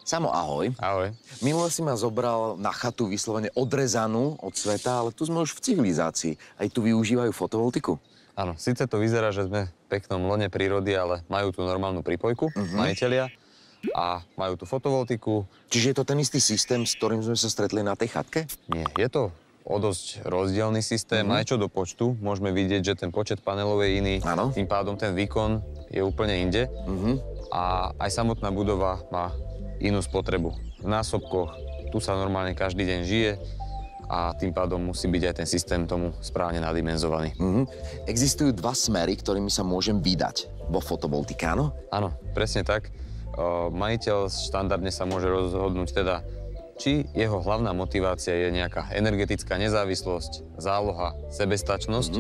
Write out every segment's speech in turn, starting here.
Samo, ahoj. Ahoj. Minule si ma zobral na chatu vyslovene odrezanú od sveta, ale tu sme už v civilizácii. Aj tu využívajú fotovoltiku? Áno, síce to vyzerá, že sme v peknom lone prírody, ale majú tu normálnu prípojku, majitelia, a majú tu fotovoltiku. Čiže je to ten istý systém, s ktorým sme sa stretli na tej chatke? Nie, je to o dosť rozdielny systém, aj čo do počtu. Môžeme vidieť, že ten počet panelov je iný, tým pádom ten výkon je úplne inde. A aj samotná budova má inú spotrebu. V násobkoch, tu sa normálne každý deň žije a tým pádom musí byť aj ten systém tomu správne nadimenzovaný. Existujú dva smery, ktorými sa môžem vydať vo fotovoltike, áno? Áno, presne tak. Majiteľ štandardne sa môže rozhodnúť teda, či jeho hlavná motivácia je nejaká energetická nezávislosť, záloha, sebestačnosť.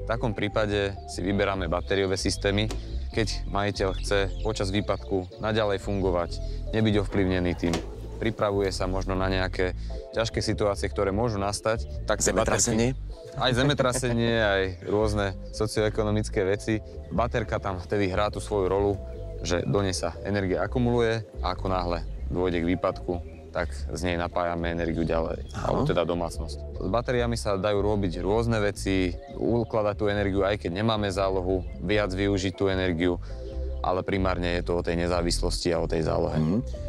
V takom prípade si vyberáme batériové systémy, keď majiteľ chce počas výpadku naďalej fungovať, nebyť ovplyvnený tým. Pripravuje sa možno na nejaké ťažké situácie, ktoré môžu nastať. Tak zemetrasenie? Aj zemetrasenie, aj rôzne socioekonomické veci. Baterka tam vtedy hrá tú svoju rolu, že do nej sa energia akumuluje a ako náhle dôjde k výpadku, tak z nej napájame energiu ďalej, alebo teda domácnosť. S batériami sa dajú robiť rôzne veci, ukladať tú energiu, aj keď nemáme zálohu, viac využiť tú energiu, ale primárne je to o tej nezávislosti a o tej zálohe.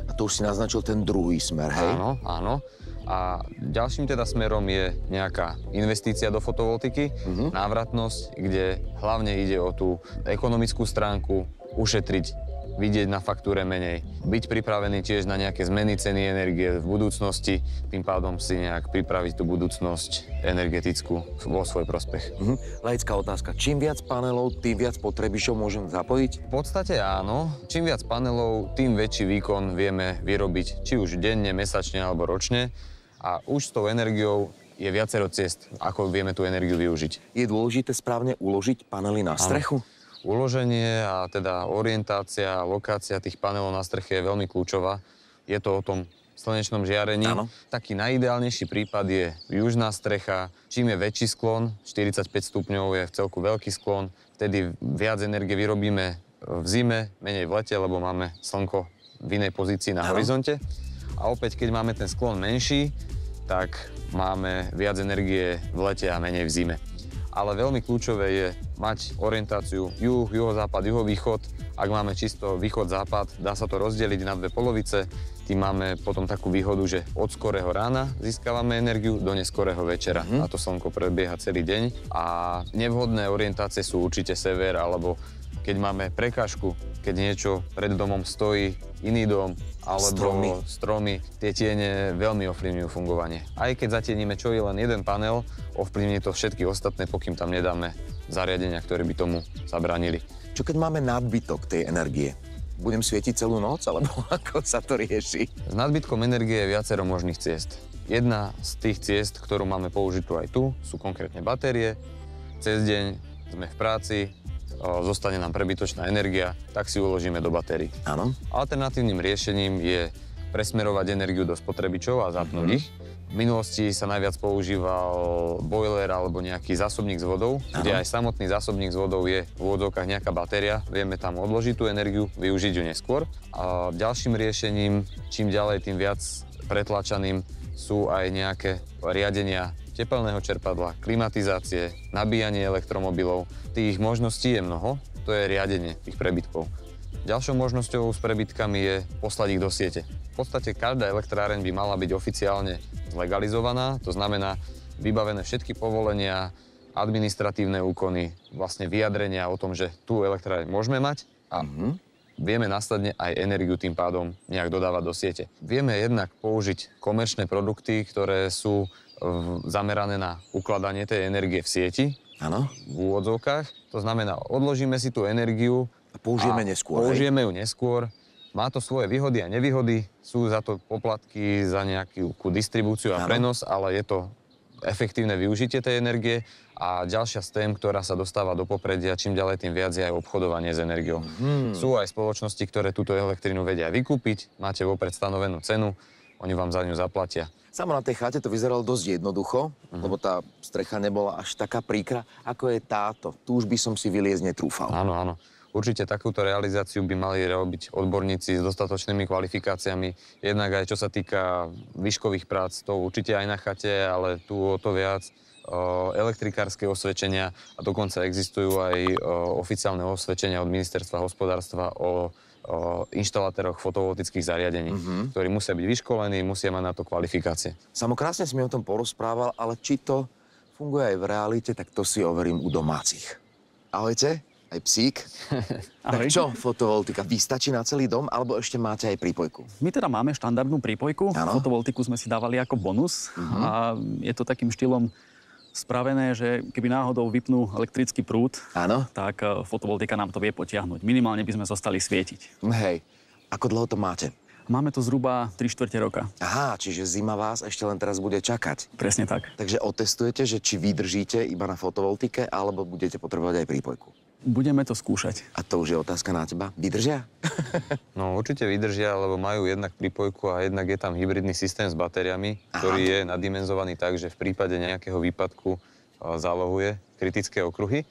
A to už si naznačil ten druhý smer, hej? Áno, áno. A ďalším teda smerom je nejaká investícia do fotovoltiky, návratnosť, kde hlavne ide o tú ekonomickú stránku, ušetriť, vidieť na faktúre menej, byť pripravený tiež na nejaké zmeny ceny energie v budúcnosti, tým pádom si nejak pripraviť tú budúcnosť energetickú vo svoj prospech. Laická otázka. Čím viac panelov, tým viac spotrebičov môžem zapojiť? V podstate áno. Čím viac panelov, tým väčší výkon vieme vyrobiť, či už denne, mesačne alebo ročne. A už s tou energiou je viacero ciest, ako vieme tú energiu využiť. Je dôležité správne uložiť panely na strechu? Uloženie a teda orientácia, lokácia tých panelov na streche je veľmi kľúčová. Je to o tom slnečnom žiarení. Taký najideálnejší prípad je južná strecha. Čím je väčší sklon, 45 stupňov je v celku veľký sklon, vtedy viac energie vyrobíme v zime, menej v lete, lebo máme slnko v inej pozícii na horizonte. A opäť, keď máme ten sklon menší, tak máme viac energie v lete a menej v zime. Ale veľmi kľúčové je mať orientáciu juh, juhozápad, juhovýchod. Ak máme čisto východ-západ, dá sa to rozdeliť na dve polovice. Tým máme potom takú výhodu, že od skorého rána získavame energiu do neskorého večera. A to slnko prebieha celý deň. A nevhodné orientácie sú určite sever, alebo keď máme prekážku, keď niečo pred domom stojí, iný dom, alebo stromy, tie tiene veľmi ovplyvňujú fungovanie. Aj keď zatieníme čo je len jeden panel, ovplyvní to všetky ostatné, pokým tam nedáme zariadenia, ktoré by tomu zabránili. Čo keď máme nadbytok tej energie? Budem svietiť celú noc, alebo ako sa to rieši? S nadbytkom energie je viacero možných ciest. Jedna z tých ciest, ktorú máme použitú aj tu, sú konkrétne batérie. Cez deň sme v práci, zostane nám prebytočná energia, tak si uložíme do batérií. Áno. Alternatívnym riešením je presmerovať energiu do spotrebičov a zapnúť ich. V minulosti sa najviac používal boiler alebo nejaký zásobník s vodou, kde aj samotný zásobník s vodou je v úvodzovkách nejaká batéria. Vieme tam odložiť tú energiu, využiť ju neskôr. A ďalším riešením, čím ďalej, tým viac pretlačaným, sú aj nejaké riadenia tepelného čerpadla, klimatizácie, nabíjanie elektromobilov. Tých možností je mnoho, to je riadenie tých prebytkov. Ďalšou možnosťou s prebytkami je poslať ich do siete. V podstate každá elektráreň by mala byť oficiálne zlegalizovaná, to znamená vybavené všetky povolenia, administratívne úkony, vlastne vyjadrenia o tom, že tú elektráreň môžeme mať a vieme následne aj energiu tým pádom nejak dodávať do siete. Vieme jednak použiť komerčné produkty, ktoré sú zamerané na ukladanie tej energie v sieti, v úvodzovkách. To znamená, odložíme si tú energiu a použijeme ju neskôr. Má to svoje výhody a nevýhody, sú za to poplatky za nejakú distribúciu a prenos, ale je to efektívne využitie tej energie. A ďalšia z tém, ktorá sa dostáva do popredia, čím ďalej, tým viac je aj obchodovanie s energiou. Sú aj spoločnosti, ktoré túto elektrinu vedia vykúpiť, máte vopred stanovenú cenu, oni vám za ňu zaplatia. Samo na tej chate to vyzeralo dosť jednoducho, lebo tá strecha nebola až taká príkra, ako je táto. Tu už by som si vyliezť netrúfal. Áno, áno. Určite takúto realizáciu by mali robiť odborníci s dostatočnými kvalifikáciami. Jednak aj čo sa týka výškových prác, to určite aj na chate, ale tu o to viac elektrikárske osvedčenia a dokonca existujú aj oficiálne osvedčenia od Ministerstva hospodárstva o inštalátoroch fotovoltických zariadení, ktorí musia byť vyškolení, musia mať na to kvalifikácie. Samo krásne si mi o tom porozprával, ale či to funguje aj v realite, tak to si overím u domácich. Ahojte, aj psík. Tak čo, fotovoltika, vystačí na celý dom, alebo ešte máte aj prípojku? My teda máme štandardnú prípojku. Áno. Fotovoltiku sme si dávali ako bonus. A je to takým štýlom spravené, že keby náhodou vypnú elektrický prúd, Áno. tak fotovoltika nám to vie potiahnuť. Minimálne by sme zostali svietiť. Hej, ako dlho to máte? Máme to zhruba 3/4 roka. Aha, čiže zima vás ešte len teraz bude čakať. Presne tak. Takže otestujete, že či vydržíte iba na fotovoltike, alebo budete potrebovať aj prípojku. Budeme to skúšať. A to už je otázka na teba. Vydržia? No určite vydržia, lebo majú jednak prípojku a jednak je tam hybridný systém s batériami, ktorý je nadimenzovaný tak, že v prípade nejakého výpadku zálohuje kritické okruhy.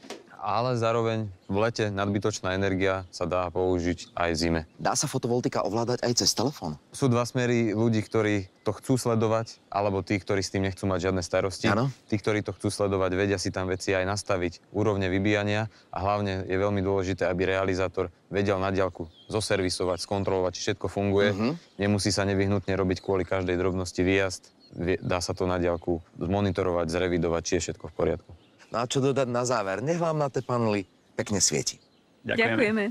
Ale zároveň v lete nadbytočná energia sa dá použiť aj v zime. Dá sa fotovoltika ovládať aj cez telefón? Sú dva smery ľudí, ktorí to chcú sledovať, alebo tí, ktorí s tým nechcú mať žiadne starosti. Áno. Tí, ktorí to chcú sledovať, vedia si tam veci aj nastaviť úrovne vybíjania a hlavne je veľmi dôležité, aby realizátor vedel na diaľku zoservisovať, skontrolovať, či všetko funguje. Nemusí sa nevyhnutne robiť kvôli každej drobnosti výjazd. Dá sa to na diaľku zmonitorovať, zrevidovať, či je všetko v poriadku. No a čo dodať na záver? Nech vám na tie panely pekne svieti. Ďakujeme. Ďakujeme.